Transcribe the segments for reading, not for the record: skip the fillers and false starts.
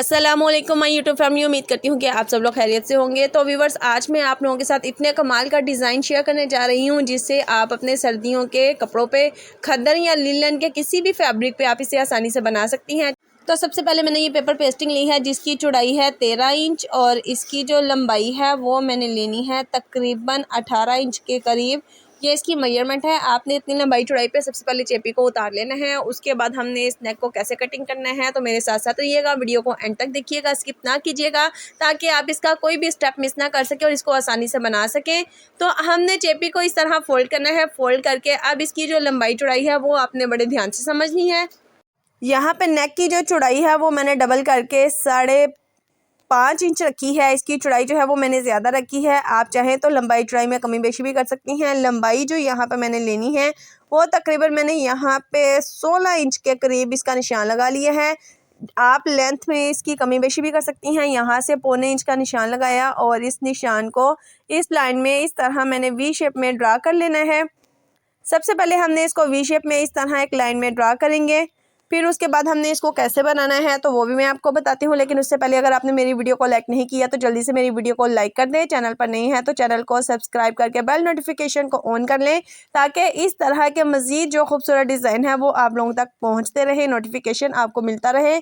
अस्सलामुअलैकुम my YouTube family. उम्मीद करती हूँ कि आप सब लोग खैरियत से होंगे। तो व्यूवर्स, आज मैं आप लोगों के साथ इतने कमाल का डिज़ाइन शेयर करने जा रही हूँ जिससे आप अपने सर्दियों के कपड़ों पे, खद्दर या लिनन के किसी भी फैब्रिक पे आप इसे आसानी से बना सकती हैं। तो सबसे पहले मैंने ये पेपर पेस्टिंग ली है जिसकी चौड़ाई है 13 इंच और इसकी जो लंबाई है वो मैंने लेनी है तकरीबन 18 इंच के करीब। ये इसकी मेजरमेंट है। आपने इतनी लंबाई चौड़ाई पे सबसे पहले चेपी को उतार लेना है। उसके बाद हमने इस नेक को कैसे कटिंग करना है तो मेरे साथ साथ रहिएगा, वीडियो को एंड तक देखिएगा, स्किप ना कीजिएगा ताकि आप इसका कोई भी स्टेप मिस ना कर सकें और इसको आसानी से बना सकें। तो हमने चेपी को इस तरह फोल्ड करना है। फोल्ड करके अब इसकी जो लंबाई चौड़ाई है वो आपने बड़े ध्यान से समझनी है। यहाँ पे नेक की जो चौड़ाई है वो मैंने डबल करके 5.5 इंच रखी है। इसकी चौड़ाई जो है वो मैंने ज़्यादा रखी है। आप चाहें तो लंबाई चौड़ाई में कमी बेशी भी कर सकती हैं। लंबाई जो यहाँ पे मैंने लेनी है वो तकरीबन मैंने यहाँ पे 16 इंच के करीब इसका निशान लगा लिया है। आप लेंथ में इसकी कमी बेशी भी कर सकती हैं। यहाँ से 1.25 इंच का निशान लगाया और इस निशान को इस लाइन में इस तरह मैंने वी शेप में ड्रा कर लेना है। सबसे पहले हमने इसको वी शेप में इस तरह एक लाइन में ड्रा करेंगे। फिर उसके बाद हमने इसको कैसे बनाना है तो वो भी मैं आपको बताती हूँ। लेकिन उससे पहले अगर आपने मेरी वीडियो को लाइक नहीं किया तो जल्दी से मेरी वीडियो को लाइक कर दें। चैनल पर नहीं है तो चैनल को सब्सक्राइब करके बेल नोटिफिकेशन को ऑन कर लें ताकि इस तरह के मज़ीद जो खूबसूरत डिज़ाइन है वो आप लोगों तक पहुँचते रहे, नोटिफिकेशन आपको मिलता रहे।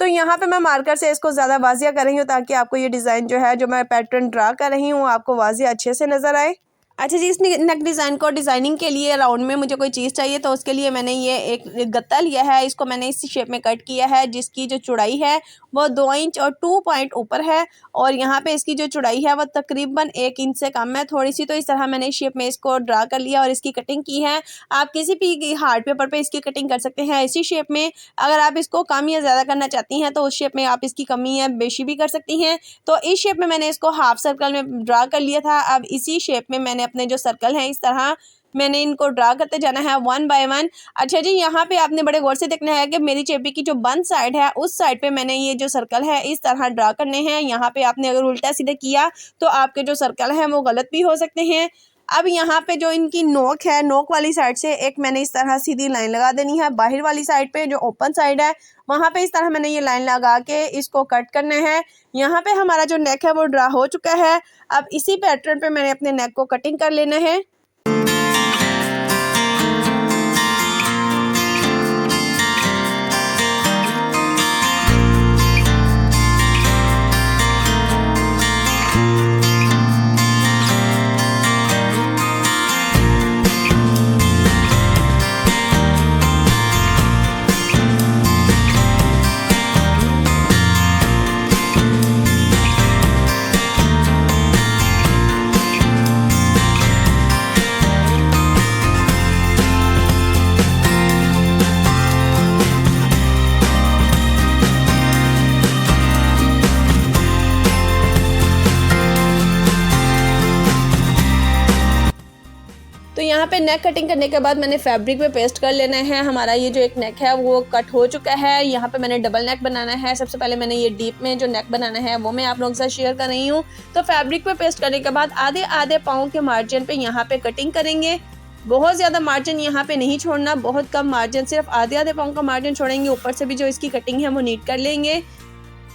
तो यहाँ पे मैं मार्कर से इसको ज़्यादा वाजिया कर रही हूँ ताकि आपको ये डिज़ाइन जो है, जो मैं पैटर्न ड्रा कर रही हूँ, आपको वाजिया अच्छे से नज़र आए। अच्छा जी, इस नेक डिज़ाइन को डिज़ाइनिंग के लिए राउंड में मुझे कोई चीज़ चाहिए तो उसके लिए मैंने ये एक गत्ता लिया है। इसको मैंने इस शेप में कट किया है जिसकी जो चौड़ाई है वो 2 इंच और 2 पॉइंट ऊपर है और यहाँ पे इसकी जो चौड़ाई है वो तकरीबन 1 इंच से कम है थोड़ी सी। तो इस तरह मैंने इस शेप में इसको ड्रा कर लिया और इसकी कटिंग की है। आप किसी भी हार्ड पेपर पर इसकी कटिंग कर सकते हैं इसी शेप में। अगर आप इसको कम या ज़्यादा करना चाहती हैं तो उस शेप में आप इसकी कमी या बेशी भी कर सकती हैं। तो इस शेप में मैंने इसको हाफ सर्कल में ड्रा कर लिया था। अब इसी शेप में मैंने अपने जो सर्कल हैं इस तरह मैंने इनको ड्रा करते जाना है 1 बाय 1। अच्छा जी, यहाँ पे आपने बड़े गौर से देखना है कि मेरी चेपी की जो बंद साइड है उस साइड पे मैंने ये जो सर्कल है इस तरह ड्रा करने हैं। यहाँ पे आपने अगर उल्टा सीधे किया तो आपके जो सर्कल हैं वो गलत भी हो सकते हैं। अब यहाँ पे जो इनकी नोक है, नोक वाली साइड से एक मैंने इस तरह सीधी लाइन लगा देनी है। बाहर वाली साइड पे जो ओपन साइड है वहाँ पे इस तरह मैंने ये लाइन लगा के इसको कट करना है। यहाँ पे हमारा जो नेक है वो ड्रा हो चुका है। अब इसी पैटर्न पे मैंने अपने नेक को कटिंग कर लेना है। तो यहाँ पे नेक कटिंग करने के बाद मैंने फैब्रिक पे पेस्ट कर लेना है। हमारा ये जो एक नेक है वो कट हो चुका है। यहाँ पे मैंने डबल नेक बनाना है। सबसे पहले मैंने ये डीप में जो नेक बनाना है वो मैं आप लोगों के साथ शेयर कर रही हूँ। तो फैब्रिक पे पेस्ट करने के बाद आधे आधे पाँव के मार्जिन पे यहाँ पे कटिंग करेंगे। बहुत ज़्यादा मार्जिन यहाँ पे नहीं छोड़ना, बहुत कम मार्जिन, सिर्फ आधे आधे पाँव का मार्जिन छोड़ेंगे। ऊपर से भी जो इसकी कटिंग है वो नीट कर लेंगे।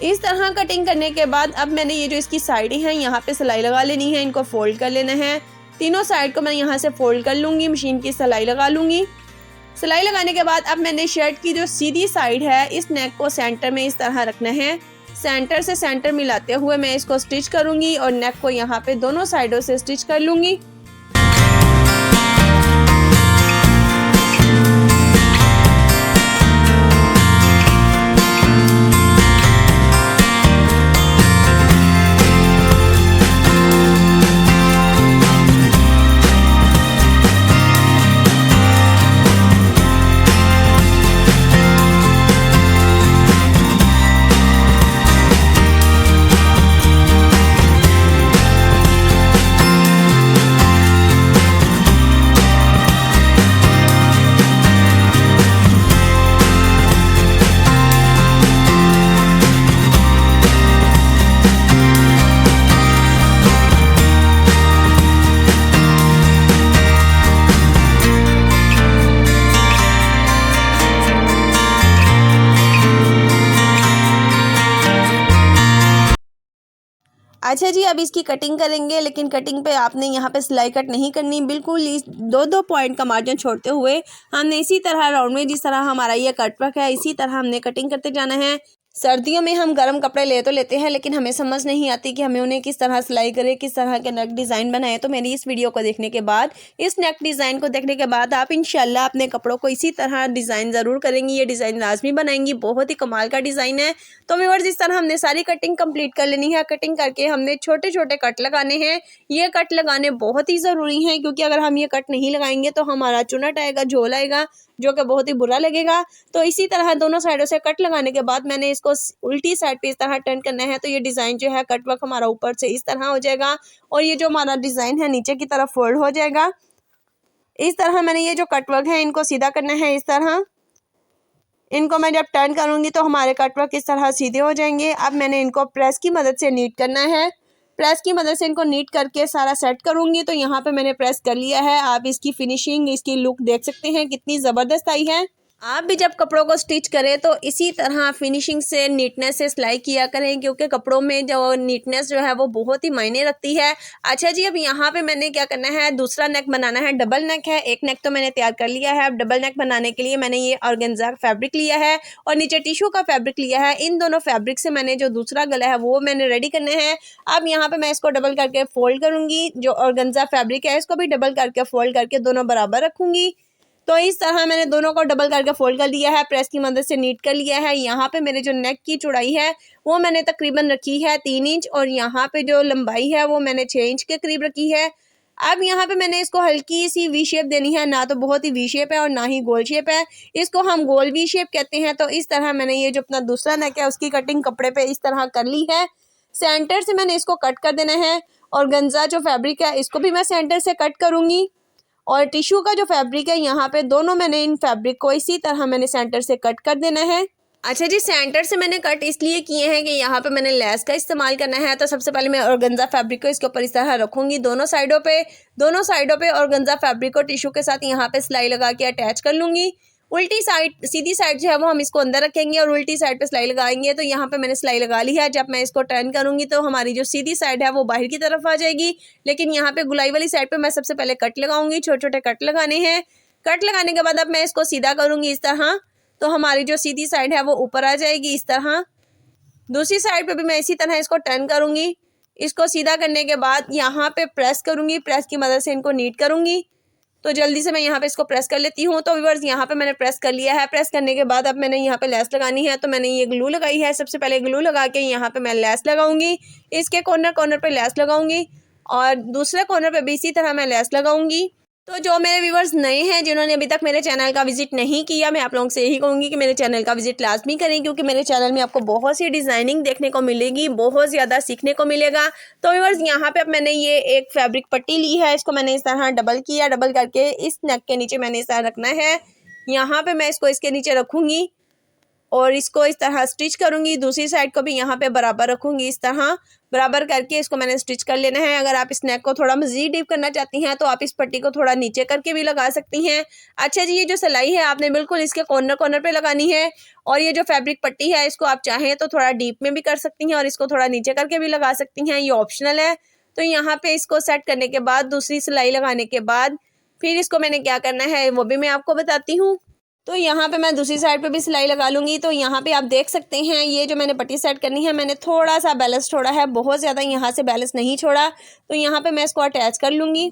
इस तरह कटिंग करने के बाद अब मैंने ये जो इसकी साइडें हैं यहाँ पे सिलाई लगा लेनी है। इनको फोल्ड कर लेना है। तीनों साइड को मैं यहाँ से फोल्ड कर लूँगी, मशीन की सिलाई लगा लूँगी। सिलाई लगाने के बाद अब मैंने शर्ट की जो सीधी साइड है इस नेक को सेंटर में इस तरह रखना है। सेंटर से सेंटर मिलाते हुए मैं इसको स्टिच करूँगी और नेक को यहाँ पे दोनों साइडों से स्टिच कर लूँगी। अच्छा जी, अब इसकी कटिंग करेंगे, लेकिन कटिंग पे आपने यहाँ पे सिलाई कट नहीं करनी, बिल्कुल इस 2-2 पॉइंट का मार्जिन छोड़ते हुए हमने इसी तरह राउंड में, जिस तरह हमारा ये कट वर्क है, इसी तरह हमने कटिंग करते जाना है। सर्दियों में हम गर्म कपड़े ले तो लेते हैं, लेकिन हमें समझ नहीं आती कि हमें उन्हें किस तरह सिलाई करें, किस तरह के नेक डिज़ाइन बनाएं। तो मेरी इस वीडियो को देखने के बाद, इस नेक डिज़ाइन को देखने के बाद आप इंशाल्लाह अपने कपड़ों को इसी तरह डिज़ाइन ज़रूर करेंगी, ये डिज़ाइन लाजमी बनाएंगी। बहुत ही कमाल का डिज़ाइन है। तो व्यूअर्स, इस तरह हमने सारी कटिंग कंप्लीट कर लेनी है। कटिंग करके हमने छोटे छोटे कट लगाने हैं। ये कट लगाने बहुत ही ज़रूरी हैं, क्योंकि अगर हम ये कट नहीं लगाएंगे तो हमारा चुनट आएगा, झोल आएगा, जो कि बहुत ही बुरा लगेगा। तो इसी तरह दोनों साइडों से कट लगाने के बाद मैंने इसको उल्टी साइड पे इस तरह टर्न करना है। तो ये डिज़ाइन जो है कट वर्क हमारा ऊपर से इस तरह हो जाएगा, और ये जो हमारा डिज़ाइन है नीचे की तरफ फोल्ड हो जाएगा। इस तरह मैंने ये जो कट वर्क है इनको सीधा करना है। इस तरह इनको मैं जब टर्न करूँगी तो हमारे कट वर्क इस तरह सीधे हो जाएंगे। अब मैंने इनको प्रेस की मदद से नीट करना है। प्रेस की मदद से इनको नीट करके सारा सेट करूँगी। तो यहाँ पे मैंने प्रेस कर लिया है। आप इसकी फिनिशिंग, इसकी लुक देख सकते हैं कितनी ज़बरदस्त आई है। आप भी जब कपड़ों को स्टिच करें तो इसी तरह फिनिशिंग से, नीटनेस से सिलाई किया करें, क्योंकि कपड़ों में जो नीटनेस जो है वो बहुत ही मायने रखती है। अच्छा जी, अब यहाँ पे मैंने क्या करना है, दूसरा नेक बनाना है। डबल नेक है, एक नेक तो मैंने तैयार कर लिया है। अब डबल नेक बनाने के लिए मैंने ये ऑर्गेन्जा फैब्रिक लिया है और नीचे टिश्यू का फैब्रिक लिया है। इन दोनों फैब्रिक से मैंने जो दूसरा गला है वो मैंने रेडी करना है। अब यहाँ पे मैं इसको डबल करके फोल्ड करूँगी। जो ऑर्गेन्जा फैब्रिक है इसको भी डबल करके फोल्ड करके दोनों बराबर रखूँगी। तो इस तरह मैंने दोनों को डबल करके फोल्ड कर लिया है, प्रेस की मदद से नीट कर लिया है। यहाँ पे मेरे जो नेक की चौड़ाई है वो मैंने तकरीबन रखी है 3 इंच, और यहाँ पे जो लंबाई है वो मैंने 6 इंच के करीब रखी है। अब यहाँ पे मैंने इसको हल्की सी वी शेप देनी है, ना तो बहुत ही वी शेप है और ना ही गोल शेप है, इसको हम गोल वी शेप कहते हैं। तो इस तरह मैंने ये जो अपना दूसरा नेक है उसकी कटिंग कपड़े पे इस तरह कर ली है। सेंटर से मैंने इसको कट कर देना है, और गंजा जो फैब्रिक है इसको भी मैं सेंटर से कट करूँगी, और टिश्यू का जो फैब्रिक है यहाँ पे दोनों मैंने इन फैब्रिक को इसी तरह मैंने सेंटर से कट कर देना है। अच्छा जी, सेंटर से मैंने कट इसलिए किए हैं कि यहाँ पे मैंने लेस का इस्तेमाल करना है। तो सबसे पहले मैं ऑर्गेन्जा फैब्रिक को इसके ऊपर इस तरह रखूँगी दोनों साइडों पे ऑर्गेन्जा फैब्रिक को टिश्यू के साथ यहाँ पे सिलाई लगा के अटैच कर लूँगी। उल्टी साइड, सीधी साइड जो है वो हम इसको अंदर रखेंगे और उल्टी साइड पे सिलाई लगाएंगे। तो यहाँ पे मैंने सिलाई लगा ली है। जब मैं इसको टर्न करूँगी तो हमारी जो सीधी साइड है वो बाहर की तरफ आ जाएगी, लेकिन यहाँ पे गुलाई वाली साइड पे मैं सबसे पहले कट लगाऊंगी। छोटे छोटे कट लगाने हैं। कट लगाने के बाद अब मैं इसको सीधा करूँगी इस तरह, तो हमारी जो सीधी साइड है वो ऊपर आ जाएगी इस तरह। दूसरी साइड पे भी मैं इसी तरह इसको टर्न करूँगी। इसको सीधा करने के बाद यहाँ पे प्रेस करूँगी, प्रेस की मदद से इनको नीट करूँगी। तो जल्दी से मैं यहाँ पे इसको प्रेस कर लेती हूँ। तो व्यूअर्स, यहाँ पे मैंने प्रेस कर लिया है। प्रेस करने के बाद अब मैंने यहाँ पे लेस लगानी है। तो मैंने ये ग्लू लगाई है। सबसे पहले ग्लू लगा के यहाँ पे मैं लेस लगाऊंगी। इसके कॉर्नर पे लेस लगाऊंगी, और दूसरे कॉर्नर पे भी इसी तरह मैं लेस लगाऊंगी। तो जो मेरे व्यूवर्स नए हैं, जिन्होंने अभी तक मेरे चैनल का विजिट नहीं किया, मैं आप लोगों से यही कहूँगी कि मेरे चैनल का विजिट लाजमी करें, क्योंकि मेरे चैनल में आपको बहुत सी डिज़ाइनिंग देखने को मिलेगी, बहुत ज़्यादा सीखने को मिलेगा। तो व्यूवर्स, यहाँ पे अब मैंने ये एक फैब्रिक पट्टी ली है, इसको मैंने इस तरह डबल किया। डबल करके इस नेक के नीचे मैंने इस तरह रखना है। यहाँ पे मैं इसको इसके नीचे रखूँगी और इसको इस तरह स्टिच करूँगी। दूसरी साइड को भी यहाँ पे बराबर रखूँगी। इस तरह बराबर करके इसको मैंने स्टिच कर लेना है। अगर आप इस नेक को थोड़ा मज़ीद डीप करना चाहती हैं तो आप इस पट्टी को थोड़ा नीचे करके भी लगा सकती हैं। अच्छा जी, ये जो सिलाई है आपने बिल्कुल इसके कॉर्नर पे लगानी है, और ये जो फैब्रिक पट्टी है इसको आप चाहें तो थोड़ा डीप में भी कर सकती हैं और इसको थोड़ा नीचे करके भी लगा सकती हैं, ये ऑप्शनल है। तो यहाँ पे इसको सेट करने के बाद, दूसरी सिलाई लगाने के बाद, फिर इसको मैंने क्या करना है वो भी मैं आपको बताती हूँ। तो यहाँ पे मैं दूसरी साइड पे भी सिलाई लगा लूँगी। तो यहाँ पे आप देख सकते हैं ये जो मैंने पट्टी सेट करनी है, मैंने थोड़ा सा बैलेंस छोड़ा है, बहुत ज़्यादा यहाँ से बैलेंस नहीं छोड़ा। तो यहाँ पे मैं इसको अटैच कर लूँगी।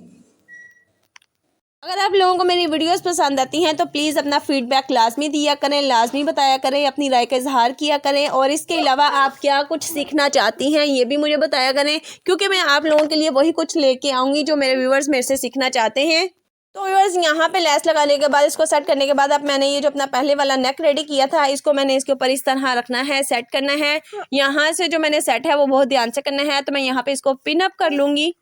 अगर आप लोगों को मेरी वीडियोस पसंद आती हैं तो प्लीज़ अपना फीडबैक लाजमी दिया करें, लाजमी बताया करें, अपनी राय का इजहार किया करें, और इसके अलावा आप क्या कुछ सीखना चाहती हैं ये भी मुझे बताया करें, क्योंकि मैं आप लोगों के लिए वही कुछ लेके आऊँगी जो मेरे व्यूवर्स मेरे से सीखना चाहते हैं। तो व्यूअर्स, यहाँ पे लेस लगाने के बाद, इसको सेट करने के बाद, अब मैंने ये जो अपना पहले वाला नेक रेडी किया था इसको मैंने इसके ऊपर इस तरह रखना है, सेट करना है। यहाँ से जो मैंने सेट है वो बहुत ध्यान से करना है। तो मैं यहाँ पे इसको पिन अप कर लूँगी।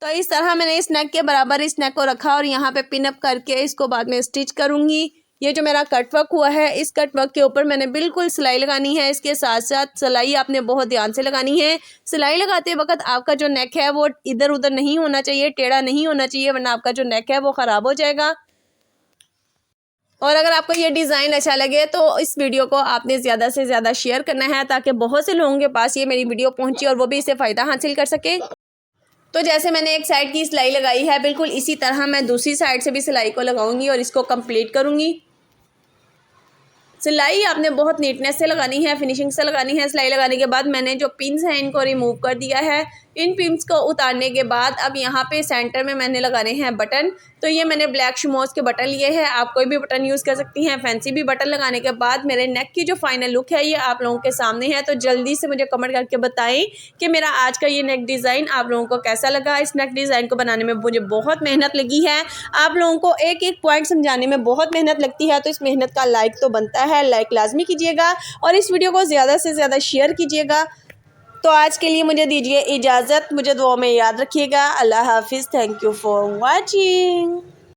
तो इस तरह मैंने इस नेक के बराबर इस नेक को रखा और यहाँ पे पिन अप करके इसको बाद में स्टिच करूँगी। ये जो मेरा कट वर्क हुआ है, इस कट वर्क के ऊपर मैंने बिल्कुल सिलाई लगानी है। इसके साथ साथ सिलाई आपने बहुत ध्यान से लगानी है। सिलाई लगाते वक्त आपका जो नेक है वो इधर उधर नहीं होना चाहिए, टेढ़ा नहीं होना चाहिए, वरना आपका जो नेक है वो ख़राब हो जाएगा। और अगर आपको ये डिज़ाइन अच्छा लगे तो इस वीडियो को आपने ज़्यादा से ज़्यादा शेयर करना है ताकि बहुत से लोगों के पास ये मेरी वीडियो पहुंचे और वो भी इससे फ़ायदा हासिल कर सके। तो जैसे मैंने एक साइड की सिलाई लगाई है, बिल्कुल इसी तरह मैं दूसरी साइड से भी सिलाई को लगाऊंगी और इसको कंप्लीट करूंगी। सिलाई आपने बहुत नीटनेस से लगानी है, फिनिशिंग से लगानी है। सिलाई लगाने के बाद मैंने जो पिन्स हैं इनको रिमूव कर दिया है। इन पिन्स को उतारने के बाद अब यहाँ पे सेंटर में मैंने लगाने हैं बटन। तो ये मैंने ब्लैक शिमोज के बटन लिए हैं, आप कोई भी बटन यूज़ कर सकती हैं। फैंसी भी बटन लगाने के बाद मेरे नेक की जो फाइनल लुक है ये आप लोगों के सामने है। तो जल्दी से मुझे कमेंट करके बताएं कि मेरा आज का ये नेक डिज़ाइन आप लोगों को कैसा लगा। इस नेक डिज़ाइन को बनाने में मुझे बहुत मेहनत लगी है। आप लोगों को एक एक पॉइंट समझाने में बहुत मेहनत लगती है, तो इस मेहनत का लाइक तो बनता है। लाइक लाजमी कीजिएगा और इस वीडियो को ज़्यादा से ज़्यादा शेयर कीजिएगा। तो आज के लिए मुझे दीजिए इजाज़त, मुझे दुआ में याद रखिएगा। अल्लाह हाफिज़। Thank you for watching.